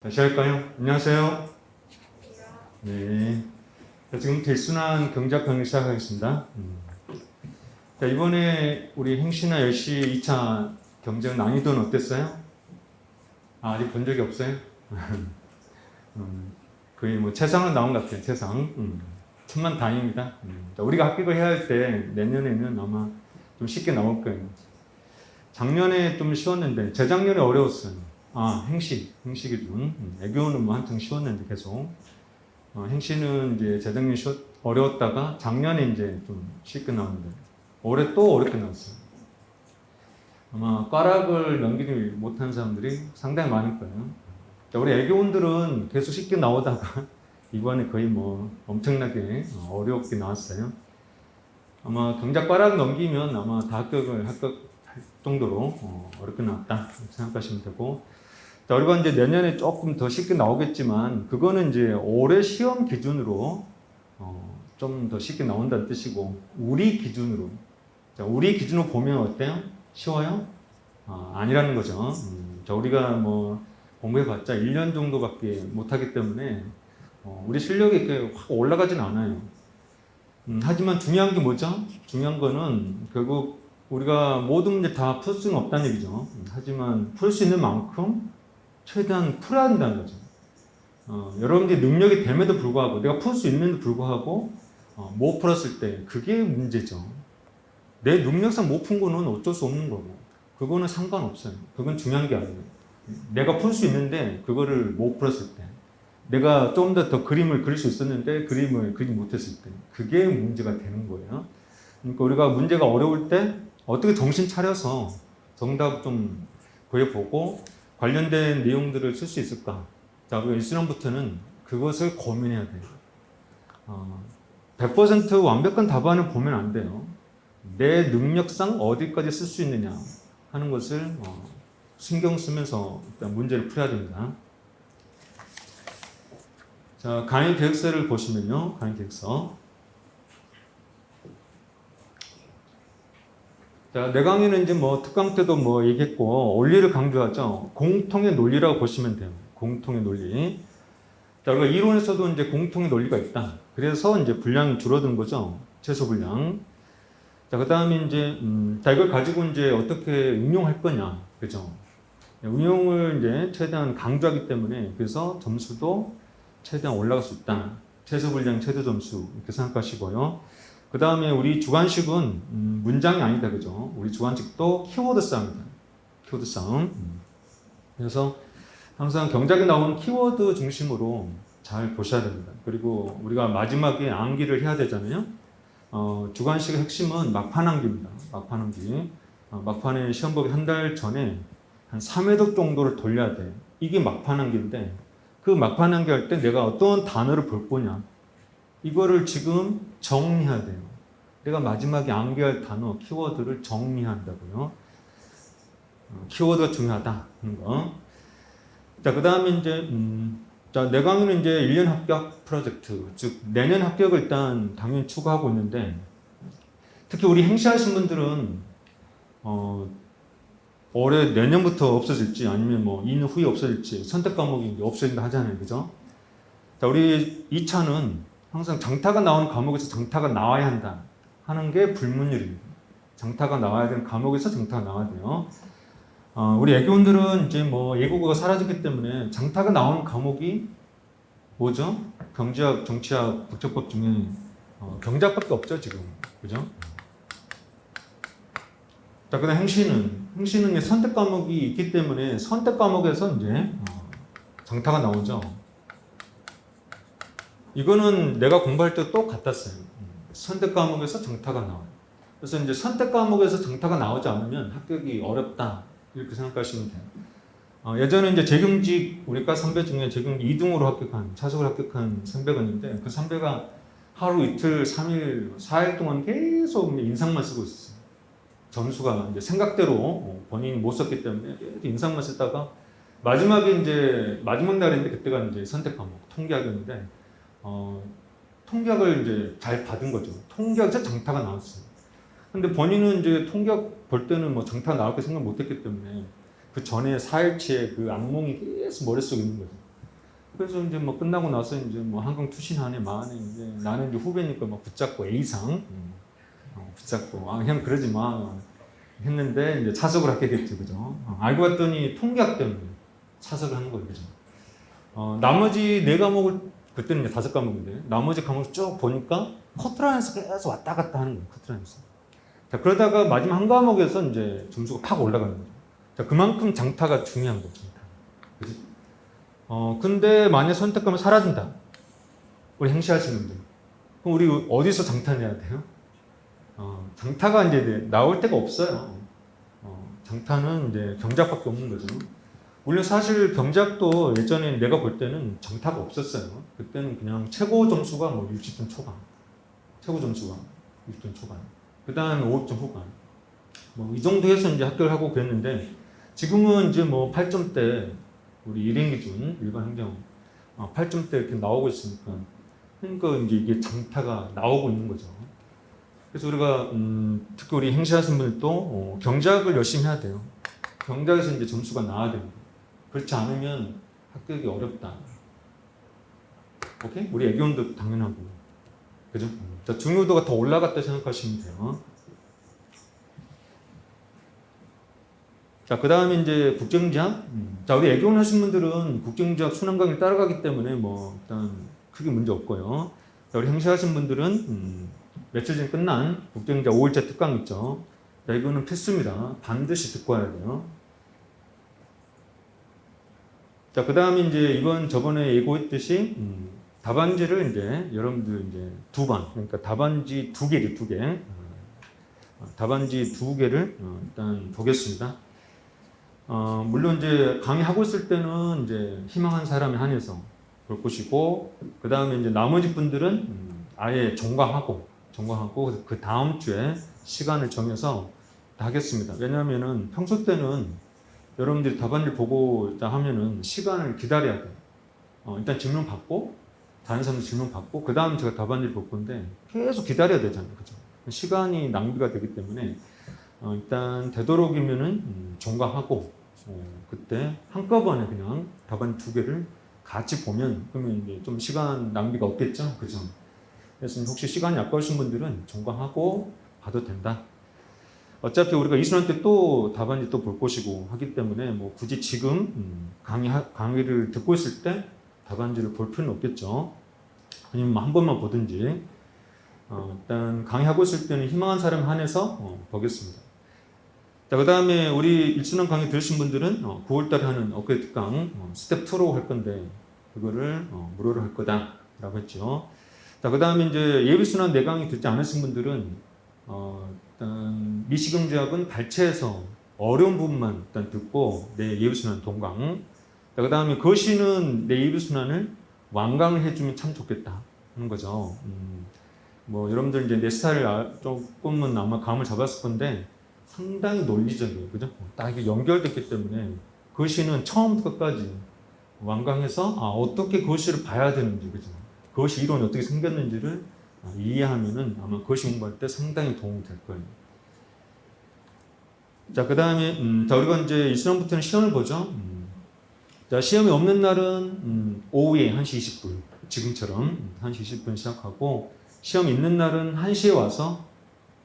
다시 할까요? 안녕하세요. 네. 자, 지금 대순환 경제학 강의 시작하겠습니다. 자, 이번에 우리 행시나 열시 2차 경쟁 난이도는 어땠어요? 아직 본 적이 없어요? 거의 뭐 최상은 나온 것 같아요. 최상. 천만 다행입니다. 자, 우리가 합격을 해야 할 때 내년에는 아마 좀 쉽게 나올 거예요. 작년에 좀 쉬웠는데 재작년에 어려웠어요. 행시 기준. 애교는 뭐 한창 쉬웠는데 계속. 행시는 이제 재작년 어려웠다가 작년에 이제 좀 쉽게 나왔는데 올해 또 어렵게 나왔어요. 아마 꽈락을 넘기지 못한 사람들이 상당히 많을 거예요. 우리 애교원들은 계속 쉽게 나오다가 이번에 거의 뭐 엄청나게 어렵게 나왔어요. 아마 경작 꽈락 넘기면 아마 다 합격을 할 정도로 어렵게 나왔다 생각하시면 되고, 자, 우리가 이제 내년에 조금 더 쉽게 나오겠지만 그거는 이제 올해 시험 기준으로 좀 더 쉽게 나온다는 뜻이고, 우리 기준으로, 자, 우리 기준으로 보면 어때요? 쉬워요? 아니라는 거죠. 자, 우리가 뭐 공부해봤자 1년 정도밖에 못하기 때문에 우리 실력이 이렇게 확 올라가진 않아요. 하지만 중요한 게 뭐죠? 중요한 거는 결국 우리가 모든 문제 다 풀 수는 없다는 얘기죠. 하지만 풀 수 있는 만큼 최대한 풀어야 된다는 거죠. 여러분들이 능력이 됨에도 불구하고, 내가 풀 수 있는데도 불구하고 못 풀었을 때 그게 문제죠. 내 능력상 못 푼 거는 어쩔 수 없는 거고, 그거는 상관없어요. 그건 중요한 게 아니에요. 내가 풀 수 있는데 그거를 못 풀었을 때, 내가 좀 더 그림을 그릴 수 있었는데 그림을 그리지 못했을 때, 그게 문제가 되는 거예요. 그러니까 우리가 문제가 어려울 때 어떻게 정신 차려서 정답 좀 구해보고 관련된 내용들을 쓸 수 있을까? 자, 그리고 1수년부터는 그것을 고민해야 돼요. 100% 완벽한 답안을 보면 안 돼요. 내 능력상 어디까지 쓸 수 있느냐 하는 것을 신경 쓰면서 일단 문제를 풀어야 됩니다. 자, 강의 계획서를 보시면요. 강의 계획서. 자, 내 강의는 이제 뭐 특강 때도 뭐 얘기했고, 원리를 강조하죠. 공통의 논리라고 보시면 돼요. 공통의 논리. 자, 우리가 이론에서도 이제 공통의 논리가 있다. 그래서 이제 분량이 줄어든 거죠. 최소 분량. 자, 그 다음에 이제, 자, 이걸 가지고 이제 어떻게 응용할 거냐. 그죠? 응용을 이제 최대한 강조하기 때문에, 그래서 점수도 최대한 올라갈 수 있다. 최소 분량, 최대 점수. 이렇게 생각하시고요. 그 다음에 우리 주관식은 문장이 아니다. 그죠? 우리 주관식도 키워드 싸움이다. 키워드 싸움. 그래서 항상 경작에 나오는 키워드 중심으로 잘 보셔야 됩니다. 그리고 우리가 마지막에 암기를 해야 되잖아요. 주관식의 핵심은 막판 암기입니다. 막판 암기. 막판에 시험 보기 한 달 전에 한 3회독 정도를 돌려야 돼. 이게 막판 암기인데, 그 막판 암기할 때 내가 어떤 단어를 볼 거냐, 이거를 지금 정리해야 돼요. 내가 마지막에 암기할 단어, 키워드를 정리한다고요. 키워드가 중요하다는 거. 자, 그 다음에 이제, 자, 내 강의는 이제 1년 합격 프로젝트, 즉, 내년 합격을 일단 당연히 추구하고 있는데, 특히 우리 행시하신 분들은, 올해 내년부터 없어질지, 아니면 뭐 2년 후에 없어질지, 선택 과목이 없어진다 하잖아요. 그죠? 자, 우리 2차는 항상 장타가 나오는 과목에서 장타가 나와야 한다 하는 게 불문율입니다. 장타가 나와야 되는 과목에서 장타가 나와야 돼요. 우리 애교원들은 이제 뭐 예고가 사라졌기 때문에 장타가 나오는 과목이 뭐죠? 경제학, 정치학, 국제법 중에 경제학밖에 없죠, 지금. 그죠? 자, 그다음 행시는 선택 과목이 있기 때문에 선택 과목에서 이제 장타가 나오죠. 이거는 내가 공부할 때 또 같았어요. 선택 과목에서 장타가 나와요. 그래서 이제 선택 과목에서 장타가 나오지 않으면 합격이 어렵다, 이렇게 생각하시면 돼요. 예전에 이제 재경직 우리 과 선배 중에 재경직 2등으로 합격한, 차석을 합격한 선배가 있는데, 그 선배가 하루 이틀, 3일, 4일 동안 계속 인상만 쓰고 있었어요. 점수가 이제 생각대로 본인이 못 썼기 때문에 계속 인상만 쓰다가 마지막에 이제 마지막 날인데, 그때가 이제 선택 과목 통계학이었는데, 통계학을 이제 잘 받은 거죠. 통계학에서 장타가 나왔어요. 근데 본인은 이제 통계학 볼 때는 뭐 장타가 나올 거 생각 못 했기 때문에 그 전에 4일치의 그 악몽이 계속 머릿속에 있는 거죠. 그래서 이제 뭐 끝나고 나서 이제 뭐 한강 투신하네 마네 이제 나는 이제 후배니까 막 붙잡고 A상 붙잡고 형 그러지 마 했는데 이제 차석을 하게 됐죠, 그죠? 알고 봤더니 통계학 때문에 차석을 하는 거예요, 그죠? 나머지 네 과목을 그때는 이제 5과목인데 나머지 과목을 쭉 보니까 커트라인에서 계속 왔다 갔다 하는 거예요, 커트라인에서. 자 그러다가 마지막 한 과목에서 이제 점수가 팍 올라가는 거죠. 자 그만큼 장타가 중요한 거죠. 그죠? 근데 만약 선택하면 사라진다. 우리 행시하시는 분들. 그럼 우리 어디서 장타 내야 돼요? 장타가 이제 나올 데가 없어요. 장타는 이제 경작밖에 없는 거죠. 물론 사실 경작도 예전에 내가 볼 때는 장타가 없었어요. 그때는 그냥 최고 점수가 뭐 60점 초반. 최고 점수가 60점 초반. 그 다음에 50점 후반. 뭐 이 정도 해서 이제 합격을 하고 그랬는데 지금은 이제 뭐 8점대 우리 일행 기준 일반 행정 8점대 이렇게 나오고 있으니까 그러니까 이제 이게 장타가 나오고 있는 거죠. 그래서 우리가 특히 우리 행시하시는 분들도 경작을 열심히 해야 돼요. 경작에서 이제 점수가 나와야 됩니다. 그렇지 않으면 합격이 어렵다. 오케이? 우리 애교원도 당연하고, 그죠? 자, 중요도가 더 올라갔다 생각하시면 돼요. 자, 그 다음에 이제 국정지학. 자, 우리 애교원 하신 분들은 국정지학 순환 강의를 따라가기 때문에 뭐 일단 크게 문제 없고요. 자, 우리 행시하신 분들은 며칠 전에 끝난 국정지학 5일째 특강 있죠. 자, 이거는 필수입니다. 반드시 듣고 와야 돼요. 자, 그 다음에 이제 이건 저번에 예고했듯이 답안지를 이제 여러분들 이제 2번, 그러니까 답안지 2개죠, 2개. 답안지 2개를 일단 보겠습니다. 물론 이제 강의하고 있을 때는 이제 희망한 사람에 한해서 볼 것이고, 그 다음에 이제 나머지 분들은 아예 종강하고 그 다음 주에 시간을 정해서 하겠습니다. 왜냐하면은 평소 때는 여러분들이 답안지를 보고 일단 하면은 시간을 기다려야 돼요. 일단 질문 받고 다른 사람들 질문 받고 그 다음 제가 답안지를 볼 건데 계속 기다려야 되잖아요, 그죠? 시간이 낭비가 되기 때문에 일단 되도록이면은 종강하고 그때 한꺼번에 그냥 답안지 2개를 같이 보면 그러면 이제 좀 시간 낭비가 없겠죠, 그죠? 그래서 혹시 시간이 아까우신 분들은 종강하고 봐도 된다. 어차피 우리가 이순환 때 또 답안지 또 볼 것이고 하기 때문에 뭐 굳이 지금 강의를 듣고 있을 때 답안지를 볼 필요는 없겠죠. 아니면 한 번만 보든지 일단 강의하고 있을 때는 희망한 사람 한해서 보겠습니다. 자, 그 다음에 우리 일순환 강의 들으신 분들은 9월달에 하는 업그레이드 특강 스텝 2로 할 건데 그거를 무료로 할 거다 라고 했죠. 자, 그 다음에 이제 예비순환 내강의 듣지 않으신 분들은 일단 미시경제학은 발췌해서 어려운 부분만 일단 듣고 내 예비순환 동강. 자, 그 다음에 거시는 내 예비순환을 완강을 해주면 참 좋겠다 하는 거죠. 뭐 여러분들 이제 내 스타일을 조금은 아마 감을 잡았을 건데 상당히 논리적이에요, 그죠? 딱 이게 연결됐기 때문에 거시는 처음부터 끝까지 완강해서 어떻게 거시를 봐야 되는지, 그죠? 거시 이론이 어떻게 생겼는지를 이해하면은 아마 그것이 공부할 때 상당히 도움이 될 거예요. 자, 그 다음에, 자, 우리가 이제 일순환부터는 시험을 보죠. 자, 시험이 없는 날은 오후에 1시 20분, 지금처럼 1시 20분 시작하고, 시험 있는 날은 1시에 와서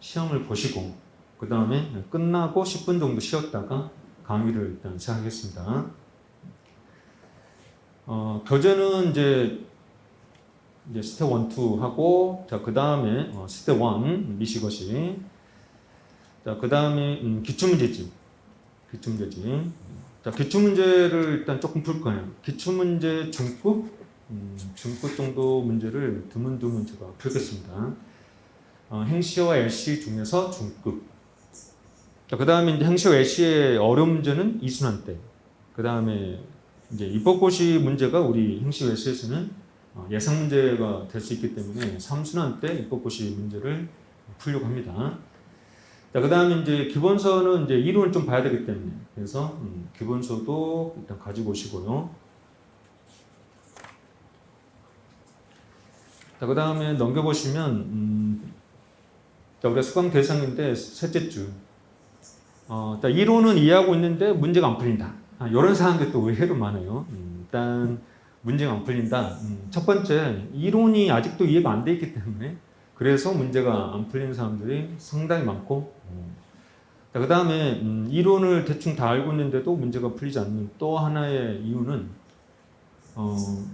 시험을 보시고, 그 다음에 끝나고 10분 정도 쉬었다가 강의를 일단 시작하겠습니다. 교재는 이제 스텝 1, 2 하고, 자, 그 다음에 스텝 1 미시것이, 자, 그 다음에 기출문제집. 자, 기출문제를 일단 조금 풀 거예요. 기출문제 중급, 중급 정도 문제를 드문드문 제가 풀겠습니다. 행시와 LC 중에서 중급. 자, 그 다음에 이제 행시와 LC의 어려운 문제는 이순환 때. 그 다음에 이제 입법고시 문제가 우리 행시와 LC에서는 예상 문제가 될 수 있기 때문에 3순환 때 입법고시 문제를 풀려고 합니다. 자, 그 다음에 이제 기본서는 이제 이론을 좀 봐야 되기 때문에 그래서 기본서도 일단 가지고 오시고요. 자, 그 다음에 넘겨보시면 자, 우리가 수강 대상인데 셋째 주. 자, 이론은 이해하고 있는데 문제가 안 풀린다. 이런 사항들이 또 의외로 많아요. 일단 문제가 안 풀린다. 첫 번째, 이론이 아직도 이해가 안 돼 있기 때문에 그래서 문제가 안 풀리는 사람들이 상당히 많고, 그 다음에 이론을 대충 다 알고 있는데도 문제가 풀리지 않는 또 하나의 이유는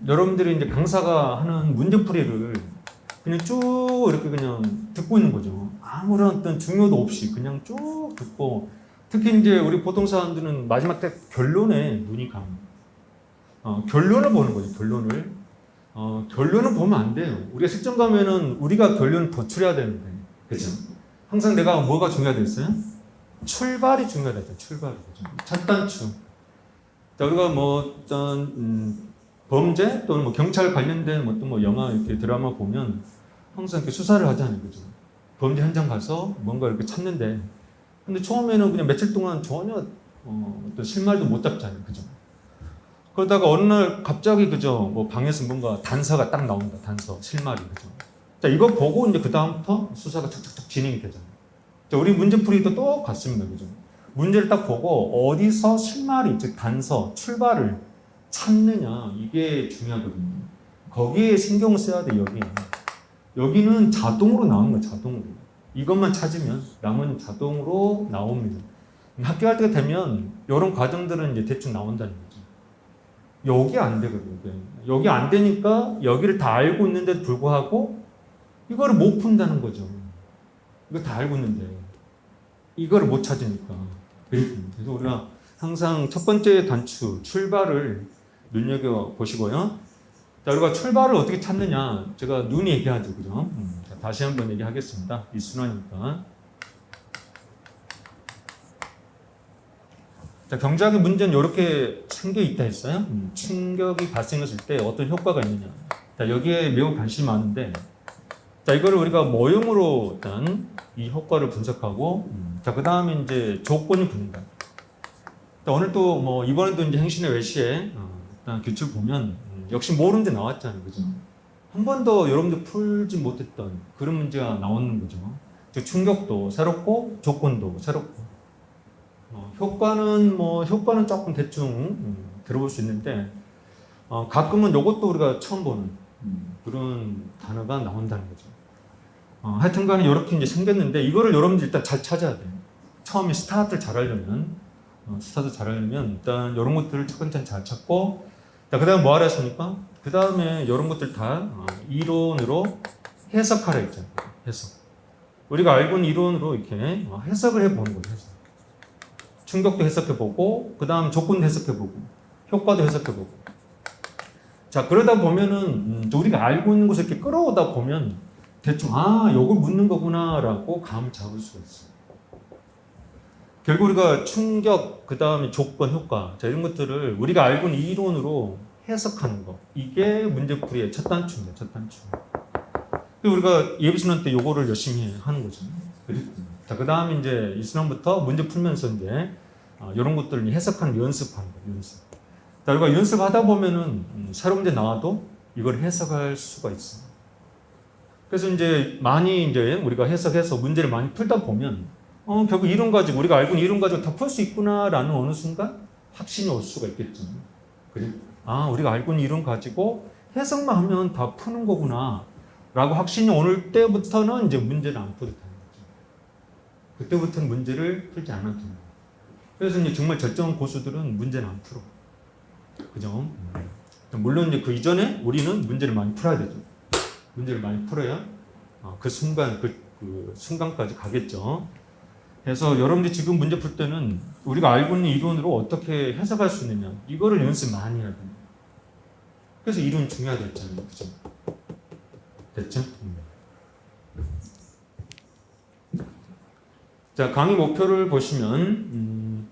여러분들이 이제 강사가 하는 문제풀이를 그냥 쭉 이렇게 그냥 듣고 있는 거죠. 아무런 어떤 중요도 없이 그냥 쭉 듣고, 특히 이제 우리 보통 사람들은 마지막 때 결론에 눈이 감. 결론을 보는 거죠. 결론을. 결론을 보면 안 돼요. 우리가 실전 가면은 우리가 결론을 도출해야 되는데, 그죠? 항상 내가 뭐가 중요하겠어요? 출발이 중요하다. 출발이. 첫 단추. 자, 우리가 뭐 범죄 또는 뭐 경찰 관련된 뭐 영화 이렇게 드라마 보면 항상 이렇게 수사를 하잖아요, 그죠? 범죄 현장 가서 뭔가 이렇게 찾는데, 근데 처음에는 그냥 며칠 동안 전혀 또 실마리도 못 잡잖아요, 그죠? 그러다가 어느 날 갑자기 그죠, 뭐 방에서 뭔가 단서가 딱 나온다, 단서, 실마리, 그죠? 자, 이거 보고 이제 그 다음부터 수사가 착착착 진행이 되잖아요. 자, 우리 문제풀이도 똑같습니다, 그죠? 문제를 딱 보고 어디서 실마리, 즉 단서, 출발을 찾느냐, 이게 중요하거든요. 거기에 신경을 써야 돼, 여기. 여기는 자동으로 나오는 거예요, 자동으로. 이것만 찾으면 남은 자동으로 나옵니다. 학교 갈 때가 되면 이런 과정들은 이제 대충 나온다는 거죠. 여기 안 되거든요. 여기 안 되니까 여기를 다 알고 있는데도 불구하고 이거를 못 푼다는 거죠. 이거 다 알고 있는데 이거를 못 찾으니까. 그래서 우리가 항상 첫 번째 단추, 출발을 눈여겨보시고요. 자, 우리가 출발을 어떻게 찾느냐. 제가 눈이 얘기하죠. 그죠? 자, 다시 한번 얘기하겠습니다. 이 순환이니까. 자, 경제학의 문제는 이렇게 생겨 있다 했어요. 충격이 발생했을 때 어떤 효과가 있느냐. 자, 여기에 매우 관심이 많은데, 자, 이거를 우리가 모형으로 일단 이 효과를 분석하고, 자, 그 다음에 이제 조건이 붙는다. 자, 오늘 또 뭐, 이번에도 이제 행신의 외시에 일단 규칙 보면, 역시 모르는 데 나왔잖아요. 그죠? 한 번도 여러분들 풀지 못했던 그런 문제가 나오는 거죠. 즉, 충격도 새롭고, 조건도 새롭고. 효과는 조금 대충 들어볼 수 있는데, 가끔은 이것도 우리가 처음 보는 그런 단어가 나온다는 거죠. 하여튼 간에 이렇게 이제 생겼는데, 이거를 여러분들 일단 잘 찾아야 돼요. 처음에 스타트를 잘하려면, 일단 이런 것들을 첫 번째는 잘 찾고, 자, 그 다음에 뭐 하라 했습니까? 그 다음에 이런 것들 다 이론으로 해석하라 했잖아요. 해석. 우리가 알고 있는 이론으로 이렇게 해석을 해보는 거예요. 해석. 충격도 해석해보고, 그 다음 조건도 해석해보고, 효과도 해석해보고. 자, 그러다 보면은, 우리가 알고 있는 것을 이렇게 끌어오다 보면, 대충, 요걸 묻는 거구나, 라고 감을 잡을 수가 있어요. 결국 우리가 충격, 그 다음에 조건, 효과, 자, 이런 것들을 우리가 알고 있는 이론으로 해석하는 거. 이게 문제풀이의 첫 단추입니다, 첫 단추. 우리가 예비순환 때 요거를 열심히 하는 거죠. 자, 그 다음에 이제 이 순환부터 문제 풀면서 이제 이런 것들을 해석하는 연습하는 거예요, 연습. 자, 우리가 연습하다 보면은 새로운 문제 나와도 이걸 해석할 수가 있어요. 그래서 이제 많이 이제 우리가 해석해서 문제를 많이 풀다 보면 결국 이론 가지고 우리가 알고 있는 이론 가지고 다 풀 수 있구나라는 어느 순간 확신이 올 수가 있겠죠. 그래, 우리가 알고 있는 이론 가지고 해석만 하면 다 푸는 거구나. 라고 확신이 오는 때부터는 이제 문제를 안 풀어도 되는 거죠. 그때부터는 문제를 풀지 않아도 되는 거예요. 그래서 이제 정말 절정한 고수들은 문제는 안 풀어. 그죠? 물론 이제 그 이전에 우리는 문제를 많이 풀어야 되죠. 문제를 많이 풀어야 그 순간, 그 순간까지 가겠죠. 그래서 여러분들이 지금 문제 풀 때는 우리가 알고 있는 이론으로 어떻게 해석할 수 있느냐. 이거를 연습 많이 해야 돼요. 그래서 이론이 중요하다 했잖아요. 그죠? 됐죠? 자, 강의 목표를 보시면,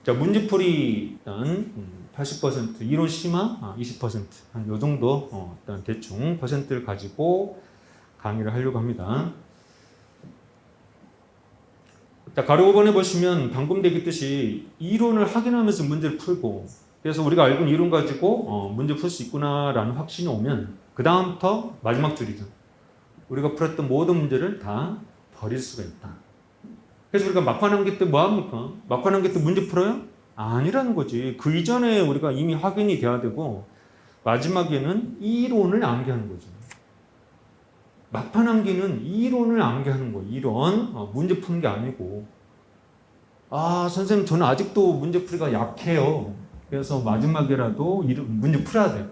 자, 문제풀이 일단 80%, 이론 심화 20%, 한 요 정도, 일단 대충 퍼센트를 가지고 강의를 하려고 합니다. 자, 가로 5번에 보시면 방금 얘기했듯이 이론을 확인하면서 문제를 풀고, 그래서 우리가 알고 있는 이론 가지고 문제 풀 수 있구나라는 확신이 오면 그 다음부터 마지막 줄이죠. 우리가 풀었던 모든 문제를 다 버릴 수가 있다. 그래서 우리가 막판 암기 때 뭐 합니까? 막판 암기 때 문제 풀어요? 아니라는 거지. 그 이전에 우리가 이미 확인이 돼야 되고, 마지막에는 이론을 암기하는 거죠. 막판 암기는 이론을 암기하는 거예요. 이론. 문제 푸는 게 아니고. 아, 선생님, 저는 아직도 문제풀이가 약해요. 그래서 마지막이라도 문제 풀어야 돼요.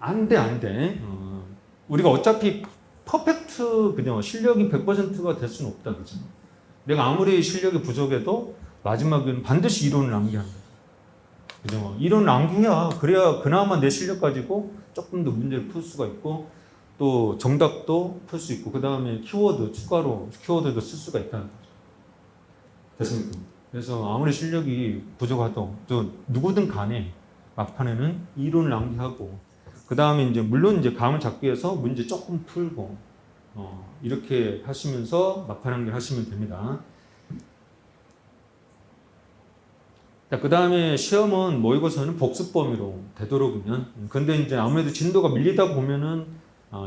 안 돼, 안 돼. 우리가 어차피 퍼펙트, 그냥 실력이 100%가 될 수는 없다, 그죠? 내가 아무리 실력이 부족해도 마지막에는 반드시 이론을 암기하는 거죠. 그죠? 이론을 암기해야, 그래야 그나마 내 실력 가지고 조금 더 문제를 풀 수가 있고, 또 정답도 풀 수 있고, 그 다음에 키워드, 추가로 키워드도 쓸 수가 있다는 거죠. 됐습니까? 그래서 아무리 실력이 부족하도 또 누구든 간에 막판에는 이론을 암기하고 그 다음에 이제 물론 이제 감을 잡기 위해서 문제 조금 풀고 이렇게 하시면서 막판 암기를 하시면 됩니다. 자, 그 다음에 시험은 모의고사는 복습 범위로 되도록이면 근데 이제 아무래도 진도가 밀리다 보면은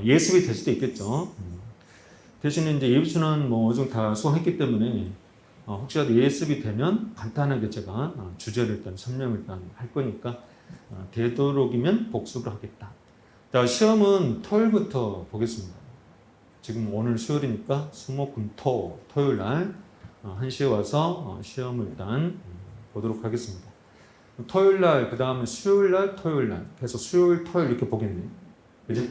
예습이 될 수도 있겠죠. 대신에 이제 예비순환 뭐 어느 정도 다 수강했기 때문에 혹시라도 예습이 되면 간단하게 제가 주제를 일단 설명을 일단 할 거니까 되도록이면 복습을 하겠다. 자, 시험은 토요일부터 보겠습니다. 지금 오늘 수요일이니까 수목금토 토요일 날 1시에 와서 시험을 일단 보도록 하겠습니다. 토요일 날, 그 다음에 수요일 날, 토요일 날. 그래서 수요일, 토요일 이렇게 보겠네요. 그지?